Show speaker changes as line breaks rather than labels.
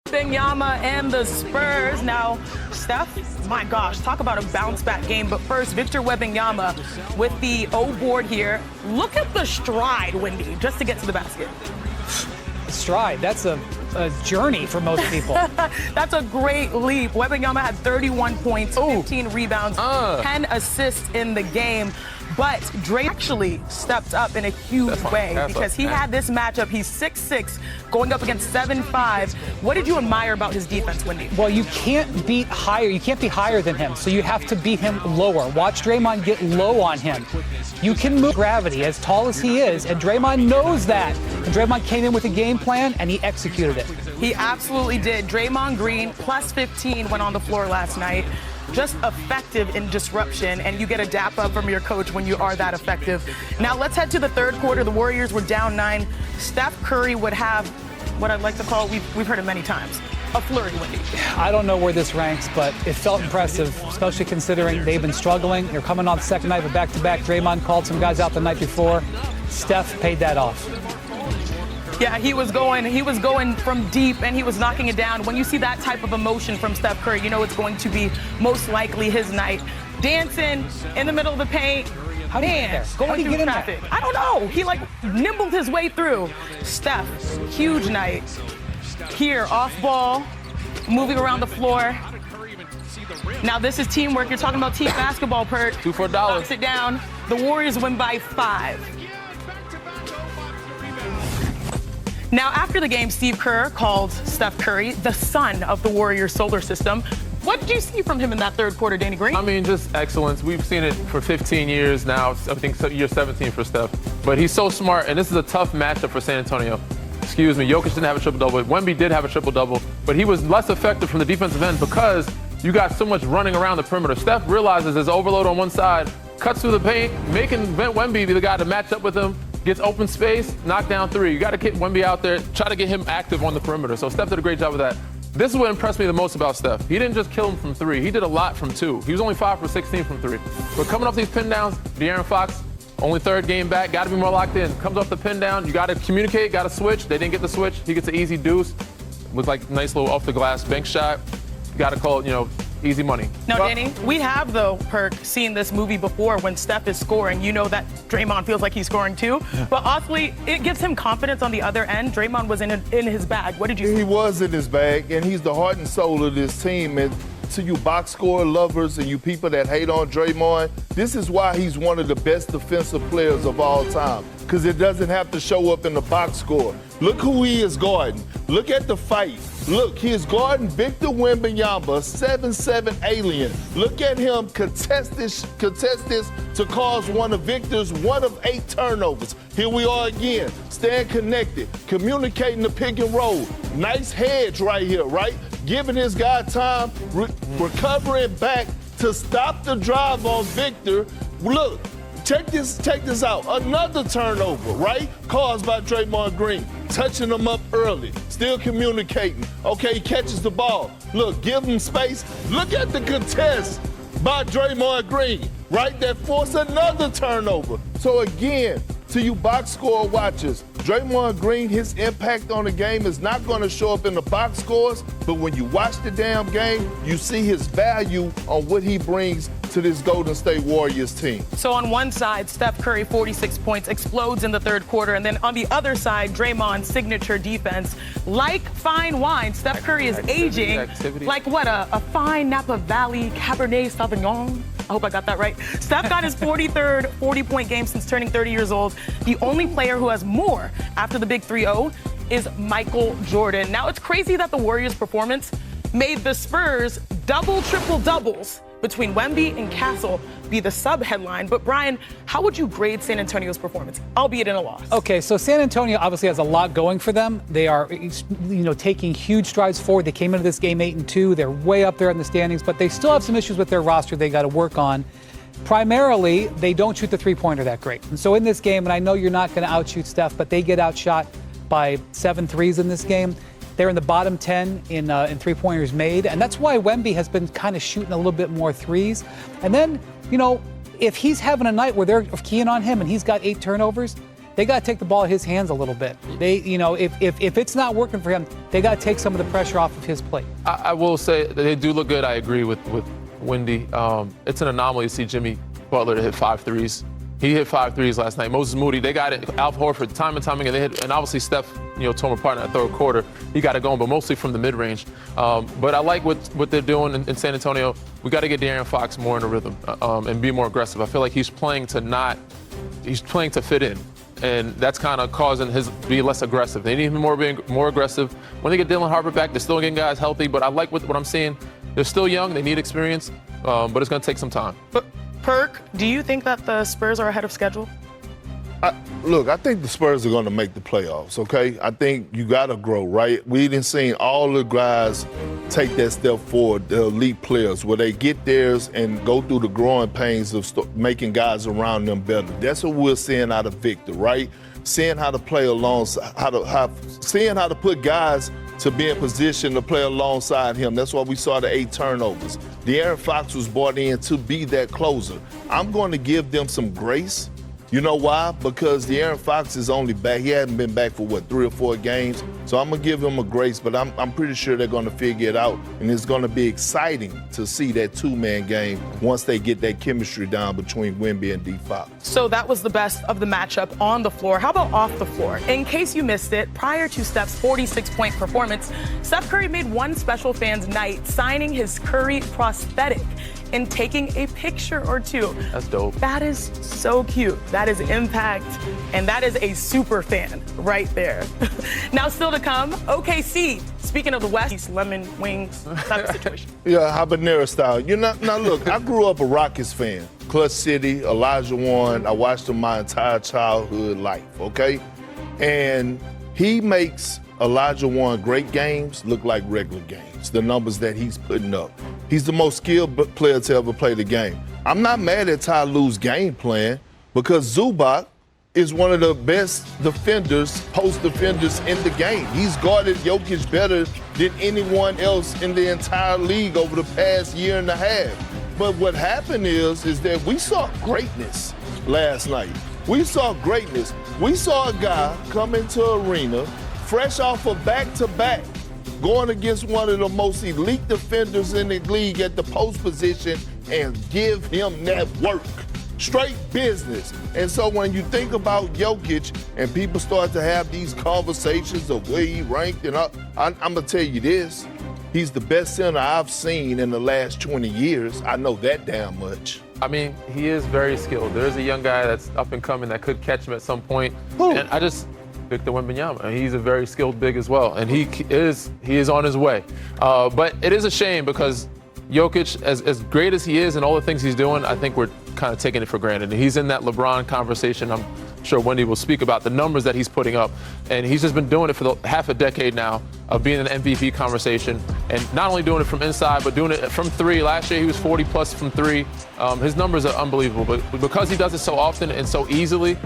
Wembanyama and the Spurs. Now, Steph, my gosh, talk about a bounce-back game. But first, Victor Wembanyama with the O board here. Look at the stride, Wendy, just to get to the basket.
Stride, that's a journey for most people.
That's a great leap. Wembanyama had 31 points, 15 rebounds, 10 assists in the game. But Dre actually stepped up in a huge way because he had this matchup. He's 6'6", going up against 7'5". What did you admire about his defense, Wendy?
Well, you can't beat higher. You can't be higher than him, so you have to beat him lower. Watch Draymond get low on him. You can move gravity as tall as he is, and Draymond knows that. And Draymond came in with a game plan, and he executed it.
He absolutely did. Draymond Green, plus 15, went on the floor last night. Just effective in disruption, and you get a dap up from your coach when you are that effective. Now let's head to the third quarter. The Warriors were down 9. Steph Curry would have what I'd like to call, we've heard it many times, a flurry, Wendy.
I don't know where this ranks, but it felt impressive, especially considering they've been struggling. They're coming on the second night of a back-to-back. Draymond called some guys out the night before. Steph paid that off.
Yeah, he was going from deep, and he was knocking it down. When you see that type of emotion from Steph Curry, you know it's going to be most likely his night. Dancing in the middle of the paint.
How did he get there?
Going through traffic. I don't know. He nimbled his way through. Steph, huge night. Here, off ball, moving around the floor. Now this is teamwork. You're talking about team basketball, Perk.
2 for $1.
Knocks it down. The Warriors win by 5. Now, after the game, Steve Kerr called Steph Curry the son of the Warriors solar system. What did you see from him in that third quarter, Danny Green?
I mean, just excellence. We've seen it for 15 years now. I think year 17 for Steph. But he's so smart, and this is a tough matchup for San Antonio. Excuse me, Jokic didn't have a triple-double. Wemby did have a triple-double, but he was less effective from the defensive end because you got so much running around the perimeter. Steph realizes there's overload on one side, cuts through the paint, making Wemby be the guy to match up with him. Gets open space, knock down 3. You got to get Wemby out there, try to get him active on the perimeter. So Steph did a great job of that. This is what impressed me the most about Steph. He didn't just kill him from 3. He did a lot from 2. He was only 5 for 16 from 3. But coming off these pin downs, De'Aaron Fox, only third game back, got to be more locked in. Comes off the pin down, you got to communicate, got to switch. They didn't get the switch. He gets an easy deuce. Looked like a nice little off the glass bank shot. You got to call it, easy money.
Now, Danny, we have, though, Perk, seen this movie before when Steph is scoring. You know that Draymond feels like he's scoring too. Yeah. But honestly, it gives him confidence on the other end. Draymond was in his bag. What did you see?
He was in his bag, and he's the heart and soul of this team. And to you box score lovers and you people that hate on Draymond, this is why he's one of the best defensive players of all time, because it doesn't have to show up in the box score. Look who he is guarding. Look at the fight. Look, he is guarding Victor Wembanyama, 7'7" alien. Look at him contest this to cause one of Victor's 1 of 8 turnovers. Here we are again, staying connected, communicating the pick and roll. Nice hedge right here, right? Giving his guy time, recovering back to stop the drive on Victor. Look, check this out. Another turnover, right? Caused by Draymond Green. Touching him up early, still communicating. Okay, he catches the ball. Look, give him space. Look at the contest by Draymond Green, right? That forced another turnover. So again, to you box score watchers, Draymond Green, his impact on the game is not going to show up in the box scores, but when you watch the damn game, you see his value on what he brings to this Golden State Warriors team.
So on one side, Steph Curry, 46 points, explodes in the third quarter. And then on the other side, Draymond's signature defense. Like fine wine, Steph Curry is aging like what, a fine Napa Valley Cabernet Sauvignon? I hope I got that right. Steph got his 43rd 40-point game since turning 30 years old. The only player who has more after the big 3-0 is Michael Jordan. Now, it's crazy that the Warriors' performance made the Spurs double, triple doubles between Wemby and Castle be the sub-headline. But, Brian, how would you grade San Antonio's performance, albeit in a loss?
Okay, so San Antonio obviously has a lot going for them. They are, taking huge strides forward. They came into this game 8-2. They're way up there in the standings, but they still have some issues with their roster they got to work on. Primarily, they don't shoot the three-pointer that great. And so in this game, and I know you're not going to outshoot Steph, but they get outshot by 7 threes in this game. They're in the bottom 10 in three-pointers made, and that's why Wemby has been kind of shooting a little bit more threes. And then, if he's having a night where they're keying on him and he's got 8 turnovers, they got to take the ball in his hands a little bit. They, if it's not working for him, they got to take some of the pressure off of his plate.
I will say that they do look good. I agree with Wendy. It's an anomaly to see Jimmy Butler to hit 5 threes. He hit 5 threes last night. Moses Moody, they got it. Al Horford, time and time again, they hit. And obviously Steph, tore him apart in that third quarter. He got it going, but mostly from the mid-range. But I like what they're doing in San Antonio. We got to get De'Aaron Fox more in the rhythm and be more aggressive. I feel like he's playing to fit in. And that's kind of causing his to be less aggressive. They need him more aggressive. When they get Dylan Harper back, they're still getting guys healthy. But I like what I'm seeing. They're still young. They need experience. But it's going to take some time.
But Perk, do you think that the Spurs are ahead of schedule?
Look, I think the Spurs are going to make the playoffs, okay? I think you got to grow, right? We didn't see all the guys take that step forward, the elite players, where they get theirs and go through the growing pains of making guys around them better. That's what we're seeing out of Victor, right? Seeing how to play alongside, seeing how to put guys to be in position to play alongside him. That's why we saw the 8 turnovers. De'Aaron Fox was brought in to be that closer. I'm going to give them some grace. You know why? Because De'Aaron Fox is only back. He hasn't been back for, 3 or 4 games. So I'm going to give him a grace, but I'm pretty sure they're going to figure it out. And it's going to be exciting to see that 2-man game once they get that chemistry down between Wemby and D. Fox.
So that was the best of the matchup on the floor. How about off the floor? In case you missed it, prior to Steph's 46-point performance, Steph Curry made one special fans night, signing his Curry prosthetic and taking a picture or two.
That's dope.
That is so cute. That is impact, and that is a super fan right there. Now still to come, OKC. Speaking of the West, lemon wings type of situation.
Yeah, habanero style. Now look, I grew up a Rockets fan. Clutch City, Elijah Warren. I watched them my entire childhood life, okay? And he makes Elijah Warren great games look like regular games, the numbers that he's putting up. He's the most skilled player to ever play the game. I'm not mad at Ty Lue's game plan because Zubac is one of the best defenders, post defenders in the game. He's guarded Jokic better than anyone else in the entire league over the past year and a half. But what happened is that we saw greatness last night. We saw greatness. We saw a guy come into an arena fresh off of back-to-back, going against one of the most elite defenders in the league at the post position and give him that work. Straight business. And so when you think about Jokic and people start to have these conversations of where he ranked, and I'm going to tell you this, he's the best center I've seen in the last 20 years. I know that damn much.
I mean, he is very skilled. There's a young guy that's up and coming that could catch him at some point.
Who?
And Victor Wembanyama. He's a very skilled big as well, and he is on his way. But it is a shame because Jokic, as great as he is and all the things he's doing, I think we're kind of taking it for granted. And he's in that LeBron conversation. I'm sure Wendy will speak about the numbers that he's putting up. And he's just been doing it for half a decade now of being in an MVP conversation. And not only doing it from inside, but doing it from 3. Last year, he was 40 plus from 3. His numbers are unbelievable. But because he does it so often and so easily,